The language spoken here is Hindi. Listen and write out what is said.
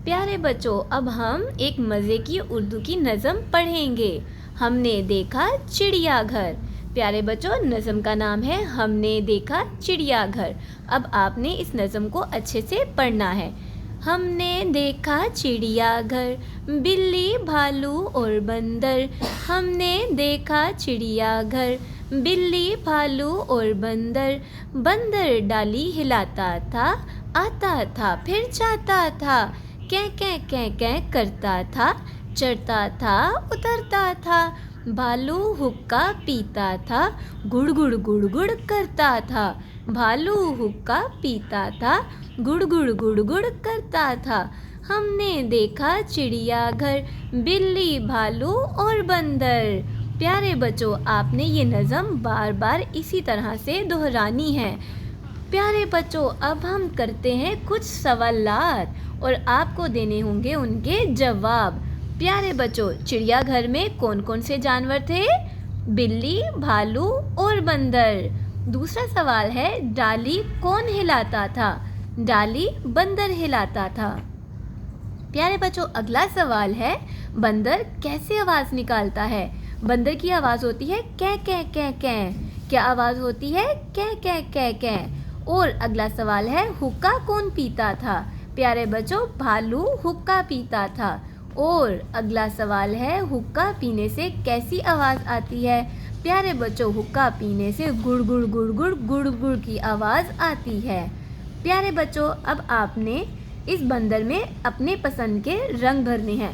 प्यारे बच्चों, अब हम एक मज़े की उर्दू की नज़म पढ़ेंगे। हमने देखा चिड़ियाघर। प्यारे बच्चों, नज़म का नाम है हमने देखा चिड़ियाघर। अब आपने इस नज़म को अच्छे से पढ़ना है। हमने देखा चिड़ियाघर, बिल्ली भालू और बंदर। हमने देखा चिड़ियाघर, बिल्ली भालू और बंदर। बंदर डाली हिलाता था, आता था फिर जाता था। कै करता था, चढ़ता था उतरता था। भालू हुक्का पीता था, गुड़ गुड़ गुड़ गुड़ करता था। भालू हुक्का पीता था, गुड़ गुड़ गुड़ गुड़ करता था। हमने देखा चिड़ियाघर, बिल्ली भालू और बंदर। प्यारे बच्चों, आपने ये नज़म बार बार इसी तरह से दोहरानी है। प्यारे बच्चों, अब हम करते हैं कुछ सवालात और आपको देने होंगे उनके जवाब। प्यारे बच्चों, चिड़ियाघर में कौन कौन से जानवर थे? बिल्ली, भालू और बंदर। दूसरा सवाल है, डाली कौन हिलाता था? डाली बंदर हिलाता था। प्यारे बच्चों, अगला सवाल है, बंदर कैसे आवाज़ निकालता है? बंदर की आवाज़ होती है कै कै कै कै। क्या आवाज़ होती है? कै कै कै कै। और अगला सवाल है, हुक्का कौन पीता था? प्यारे बच्चों, भालू हुक्का पीता था। और अगला सवाल है, हुक्का पीने से कैसी आवाज़ आती है? प्यारे बच्चों, हुक्का पीने से गुड़ गुड़ गुड़ गुड़ गुड़ गुड़ की आवाज़ आती है। प्यारे बच्चों, अब आपने इस बंदर में अपने पसंद के रंग भरने हैं।